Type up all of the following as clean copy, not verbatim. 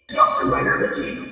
Dawson Rider Wiki.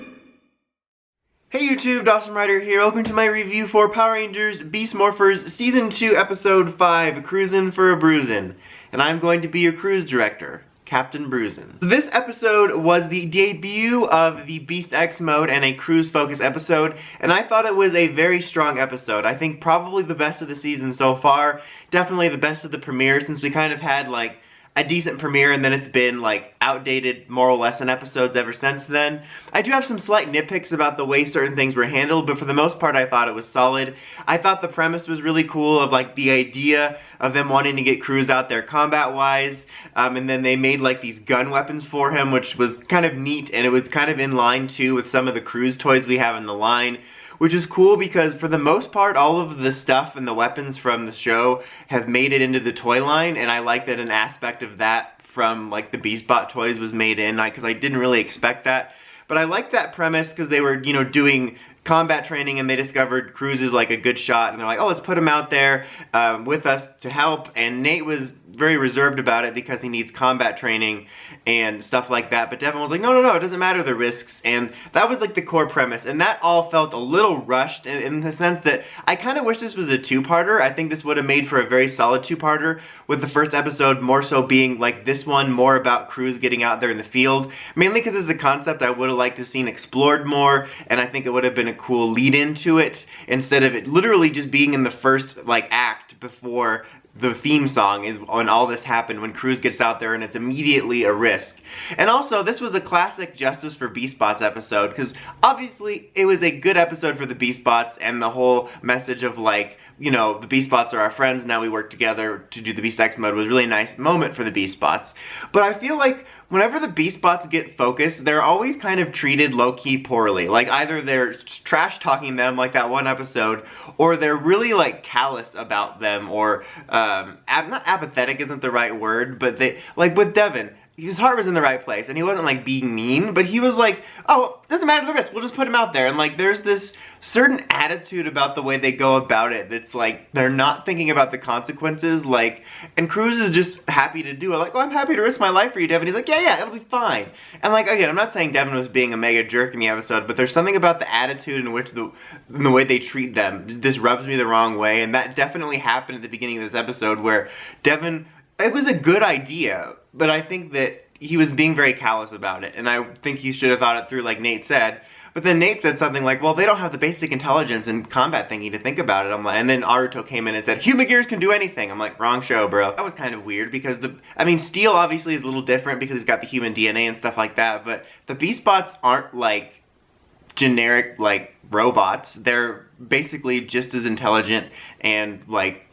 Hey YouTube, Dawson Rider here. Welcome to my review for Power Rangers Beast Morphers Season 2, Episode 5, Cruisin' for a Bruisin'. And I'm going to be your cruise director, Captain Bruisin. This episode was the debut of the Beast X mode and a cruise-focused episode, and I thought it was a very strong episode. I think probably the best of the season so far. Definitely the best of the premiere, since we kind of had, like, a decent premiere, and then it's been like outdated moral lesson episodes ever since then. I do have some slight nitpicks about the way certain things were handled, but for the most part I thought it was solid. I thought the premise was really cool of like the idea of them wanting to get Cruz out there combat-wise, and then they made like these gun weapons for him, which was kind of neat, and it was kind of in line too with some of the Cruz toys we have in the line. Which is cool because for the most part, all of the stuff and the weapons from the show have made it into the toy line, and I like that an aspect of that from like the BeastBot toys was made in, because I didn't really expect that. But I like that premise because they were, you know, doing combat training and they discovered Cruz is like a good shot, and they're like, oh, let's put him out there with us to help. And Nate was very reserved about it because he needs combat training and stuff like that, but Devin was like, no, it doesn't matter the risks, and that was like the core premise, and that all felt a little rushed in the sense that I kind of wish this was a two-parter. I think this would have made for a very solid two-parter, with the first episode more so being like this one more about Cruz getting out there in the field, mainly because it's a concept I would have liked to have seen explored more, and I think it would have been a cool lead into it, instead of it literally just being in the first like act before the theme song is when all this happened, when Cruz gets out there and it's immediately a risk. And also, this was a classic Justice for BeastBots episode, because obviously it was a good episode for the BeastBots, and the whole message of like, you know, the BeastBots are our friends, now we work together to do the Beast X mode was a really nice moment for the BeastBots. But I feel like whenever the BeastBots get focused, they're always kind of treated low-key poorly. Like, either they're trash-talking them, like that one episode, or they're really, like, callous about them, or, not apathetic isn't the right word, but they, like, with Devin, his heart was in the right place, and he wasn't, like, being mean, but he was like, oh, doesn't matter the risk, we'll just put him out there, and, like, there's this certain attitude about the way they go about it that's like, they're not thinking about the consequences, like, and Cruz is just happy to do it, like, oh, I'm happy to risk my life for you, Devin. He's like, yeah, it'll be fine. And like, again, I'm not saying Devin was being a mega jerk in the episode, but there's something about the attitude in which in the way they treat them, this rubs me the wrong way, and that definitely happened at the beginning of this episode, where Devin, it was a good idea, but I think that he was being very callous about it, and I think he should have thought it through, like Nate said. But then Nate said something like, well, they don't have the basic intelligence and combat thingy to think about it. I'm like, and then Aruto came in and said, human gears can do anything. I'm like, wrong show, bro. That was kind of weird because Steel obviously is a little different because he's got the human DNA and stuff like that, but the BeastBots aren't like generic, like, robots. They're basically just as intelligent and, like,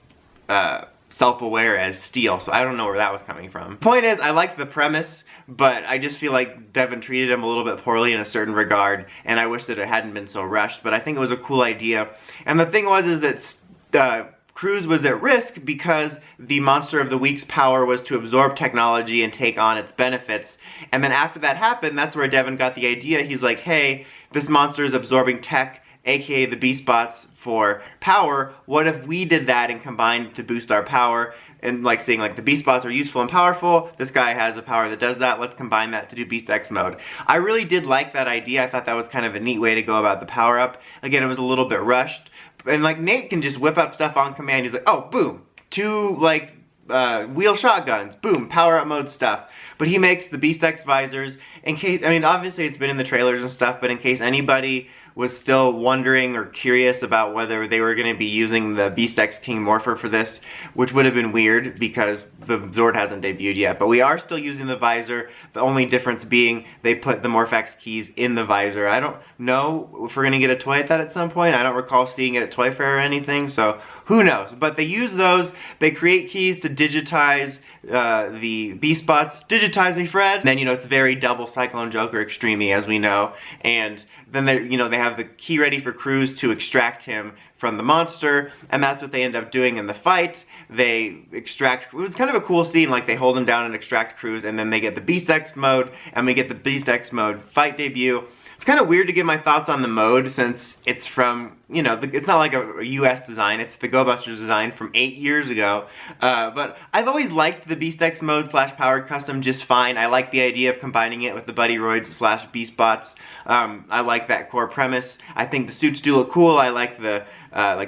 self-aware as Steel, so I don't know where that was coming from. Point is, I liked the premise, but I just feel like Devin treated him a little bit poorly in a certain regard, and I wish that it hadn't been so rushed, but I think it was a cool idea. And the thing was is that Cruz was at risk because the Monster of the Week's power was to absorb technology and take on its benefits, and then after that happened, that's where Devin got the idea. He's like, hey, this monster is absorbing tech, aka the BeastBots, for power. What if we did that and combined to boost our power? And like saying like the BeastBots are useful and powerful, this guy has a power that does that, let's combine that to do Beast X mode. I really did like that idea. I thought that was kind of a neat way to go about the power up. Again, it was a little bit rushed, and like Nate can just whip up stuff on command. He's like, oh, boom, two like wheel shotguns, boom, power up mode stuff. But he makes the Beast X visors in case, I mean, obviously it's been in the trailers and stuff, but in case anybody was still wondering or curious about whether they were going to be using the Beast X King Morpher for this, which would have been weird because the Zord hasn't debuted yet. But we are still using the visor, the only difference being they put the morph-x keys in the visor. I don't know if we're going to get a toy at that at some point. I don't recall seeing it at Toy Fair or anything, so who knows. But they use those, they create keys to digitize the BeastBots. Digitize me, Fred! And then, you know, it's very double Cyclone Joker extreme-y, as we know. And then they, you know, they have the key ready for Cruz to extract him from the monster, and that's what they end up doing in the fight. they extract, it was kind of a cool scene, like they hold him down and extract Cruz, and then they get the Beast X mode, and we get the Beast X mode fight debut. It's kind of weird to give my thoughts on the mode since it's from, you know, it's not like a US design, it's the Go Busters design from 8 years ago. But I've always liked the Beast X mode / Powered Custom just fine. I like the idea of combining it with the Buddy Roids / Beast Bots. I like that core premise. I think the suits do look cool. I like the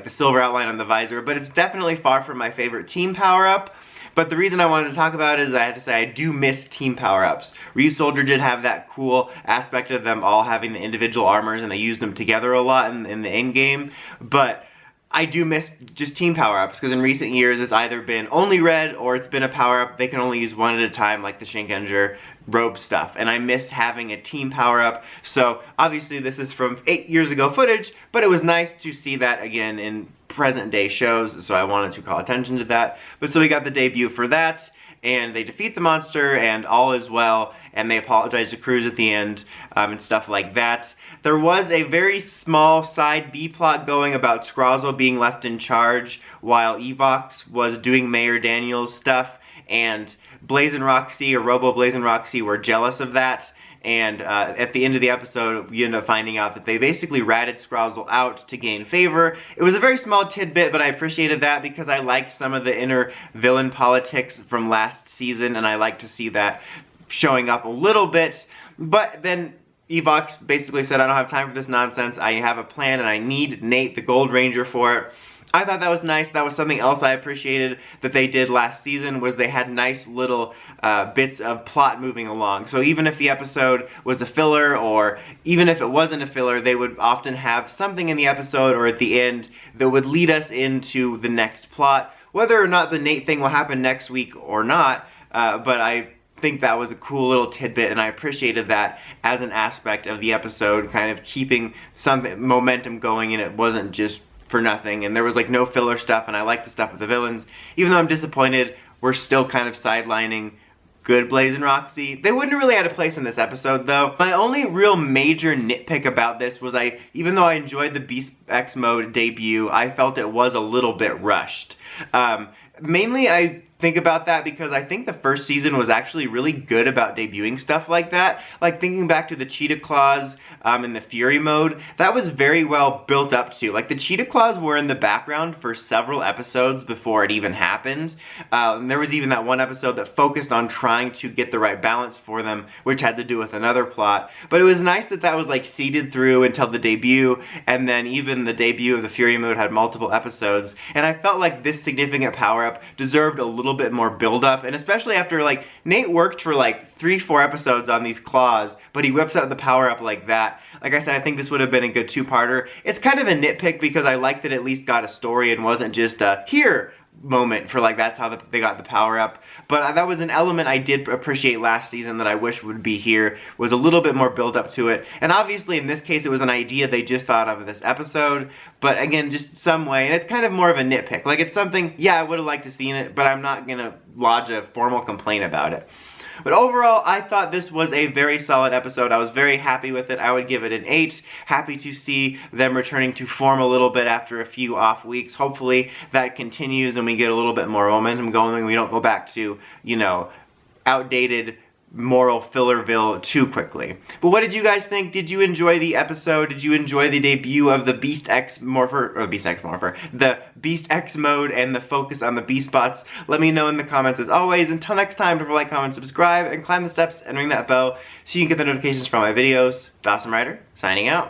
silver outline on the visor, but it's definitely far from my favorite team power-up. But the reason I wanted to talk about it is I had to say I do miss team power-ups. Ryusoulger did have that cool aspect of them all having the individual armors, and they used them together a lot in the end game. But I do miss just team power-ups, because in recent years it's either been only red or it's been a power-up they can only use one at a time, like the Shinkenger robe stuff, and I miss having a team power-up. So obviously this is from 8 years ago footage, but it was nice to see that again in present day shows, so I wanted to call attention to that. But so we got the debut for that, and they defeat the monster, and all is well, and they apologize to Cruz at the end, and stuff like that. There was a very small side B-plot going about Scrozzle being left in charge while Evox was doing Mayor Daniels stuff, and Blaze and Roxy, or Robo Blaze and Roxy, were jealous of that, and at the end of the episode, we end up finding out that they basically ratted Scrozzle out to gain favor. It was a very small tidbit, but I appreciated that because I liked some of the inner villain politics from last season, and I like to see that showing up a little bit. But then Evox basically said, I don't have time for this nonsense, I have a plan, and I need Nate, the Gold Ranger, for it. I thought that was nice. That was something else I appreciated that they did last season, was they had nice little bits of plot moving along. So even if the episode was a filler, or even if it wasn't a filler, they would often have something in the episode or at the end that would lead us into the next plot. Whether or not the Nate thing will happen next week or not, but I think that was a cool little tidbit, and I appreciated that as an aspect of the episode, kind of keeping some momentum going, and it wasn't just for nothing, and there was like no filler stuff, and I like the stuff with the villains. Even though I'm disappointed, we're still kind of sidelining good Blaze and Roxy. They wouldn't really have a place in this episode though. My only real major nitpick about this was even though I enjoyed the Beast X mode debut, I felt it was a little bit rushed. Mainly I think about that because I think the first season was actually really good about debuting stuff like that. Like thinking back to the Cheetah Claws in the Fury mode, that was very well built up to. Like the Cheetah Claws were in the background for several episodes before it even happened. And there was even that one episode that focused on trying to get the right balance for them, which had to do with another plot. But it was nice that that was like seeded through until the debut, and then even the debut of the Fury mode had multiple episodes. And I felt like this significant power-up deserved a little bit more build-up, and especially after like Nate worked for like 3-4 episodes on these claws, but he whips out the power-up like that. Like I said, I think this would have been a good two-parter. It's kind of a nitpick because I liked that it at least got a story and wasn't just a here moment for like that's how they got the power-up. But that was an element I did appreciate last season that I wish would be here, was a little bit more build-up to it. And obviously in this case it was an idea they just thought of this episode, but again, just some way, and it's kind of more of a nitpick. Like it's something, yeah, I would have liked to seen it, but I'm not gonna lodge a formal complaint about it. But overall, I thought this was a very solid episode. I was very happy with it. I would give it an 8. Happy to see them returning to form a little bit after a few off weeks. Hopefully that continues and we get a little bit more momentum going and we don't go back to, you know, outdated moral fillerville too quickly. But what did you guys think? Did you enjoy the episode? Did you enjoy the debut of the Beast X Morpher, or Beast X Morpher, the Beast X mode and the focus on the Beast Bots? Let me know in the comments as always. Until next time, don't forget to like, comment, subscribe, and climb the steps and ring that bell so you can get the notifications from my videos. Dawson Ryder, signing out.